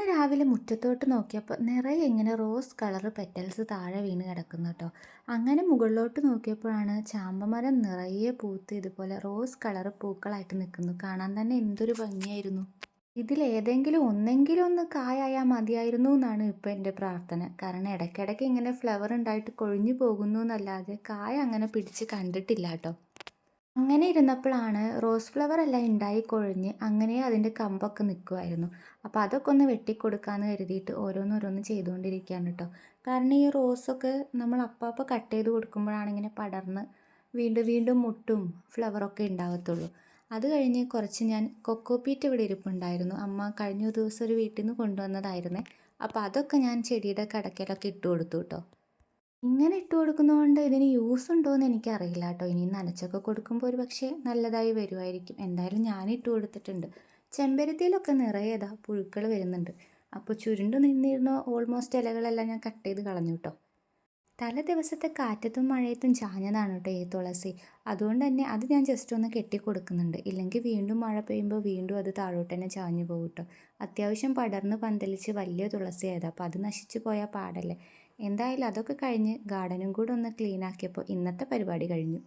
ഇന്ന് രാവിലെ മുറ്റത്തോട്ട് നോക്കിയപ്പോൾ നിറയെ ഇങ്ങനെ റോസ് കളർ പെറ്റൽസ് താഴെ വീണ് കിടക്കുന്നു കേട്ടോ. അങ്ങനെ മുകളിലോട്ട് നോക്കിയപ്പോഴാണ് ചാമ്പമരം നിറയെ പൂത്ത് ഇതുപോലെ റോസ് കളർ പൂക്കളായിട്ട് നിൽക്കുന്നു. കാണാൻ തന്നെ എന്തൊരു ഭംഗിയായിരുന്നു. ഇതിലേതെങ്കിലും ഒന്നെങ്കിലും ഒന്ന് കായായാൽ മതിയായിരുന്നു എന്നാണ് ഇപ്പോൾ എൻ്റെ പ്രാർത്ഥന. കാരണം ഇടയ്ക്കിടയ്ക്ക് ഇങ്ങനെ ഫ്ലവർ ഉണ്ടായിട്ട് കൊഴിഞ്ഞു പോകുന്നു എന്നല്ലാതെ കായ അങ്ങനെ പിടിച്ച് കണ്ടിട്ടില്ല കേട്ടോ. അങ്ങനെ ഇരുന്നപ്പോഴാണ് റോസ് ഫ്ലവർ എല്ലാം ഉണ്ടായി കൊഴിഞ്ഞ് അങ്ങനെ അതിൻ്റെ കമ്പൊക്കെ നിൽക്കുമായിരുന്നു. അപ്പോൾ അതൊക്കെ ഒന്ന് വെട്ടിക്കൊടുക്കാമെന്ന് കരുതിയിട്ട് ഓരോന്നോരോന്ന് ചെയ്തുകൊണ്ടിരിക്കുകയാണ് കേട്ടോ. കാരണം ഈ റോസൊക്കെ നമ്മൾ അപ്പപ്പോൾ കട്ട് ചെയ്ത് കൊടുക്കുമ്പോഴാണ് ഇങ്ങനെ പടർന്ന് വീണ്ടും വീണ്ടും മുട്ടും ഫ്ലവറൊക്കെ ഉണ്ടാകത്തുള്ളൂ. അത് കഴിഞ്ഞ് കുറച്ച് ഞാൻ കൊക്കോപീറ്റ് ഇവിടെ ഇരിപ്പുണ്ടായിരുന്നു. അമ്മ കഴിഞ്ഞ ദിവസം ഒരു വീട്ടിൽ നിന്ന് കൊണ്ടുവന്നതായിരുന്നേ. അപ്പോൾ അതൊക്കെ ഞാൻ ചെടിയുടെ കടക്കയിലൊക്കെ ഇട്ട് കൊടുത്തു കേട്ടോ. ഇങ്ങനെ ഇട്ട് കൊടുക്കുന്നതുകൊണ്ട് ഇതിന് യൂസ് ഉണ്ടോയെന്ന് എനിക്കറിയില്ല കേട്ടോ. ഇനി നനച്ചൊക്കെ കൊടുക്കുമ്പോൾ ഒരു പക്ഷേ നല്ലതായി വരുമായിരിക്കും. എന്തായാലും ഞാൻ ഇട്ട് കൊടുത്തിട്ടുണ്ട്. ചെമ്പരത്തിയിലൊക്കെ നിറയെ പുഴുക്കൾ വരുന്നുണ്ട്. അപ്പോൾ ചുരുണ്ട് നിന്നിരുന്ന ഓൾമോസ്റ്റ് ഇലകളെല്ലാം ഞാൻ കട്ട് ചെയ്ത് കളഞ്ഞു കേട്ടോ. തല ദിവസത്തെ കാറ്റത്തും മഴയത്തും ചാഞ്ഞതാണ് കേട്ടോ ഈ തുളസി. അതുകൊണ്ട് തന്നെ അത് ഞാൻ ജസ്റ്റ് ഒന്ന് കെട്ടി കൊടുക്കുന്നുണ്ട്. ഇല്ലെങ്കിൽ വീണ്ടും മഴ പെയ്യുമ്പോൾ വീണ്ടും അത് താഴോട്ട് തന്നെ ചാഞ്ഞു പോകും കേട്ടോ. അത്യാവശ്യം പടർന്ന് പന്തലിച്ച് വലിയ തുളസിയായത്. അപ്പോൾ അത് നശിച്ചു പോയാൽ പാടല്ലേ. എന്തായാലും അതൊക്കെ കഴിഞ്ഞ് ഗാർഡനും കൂടെ ഒന്ന് ക്ലീൻ ആക്കിയപ്പോൾ ഇന്നത്തെ പരിപാടി കഴിഞ്ഞു.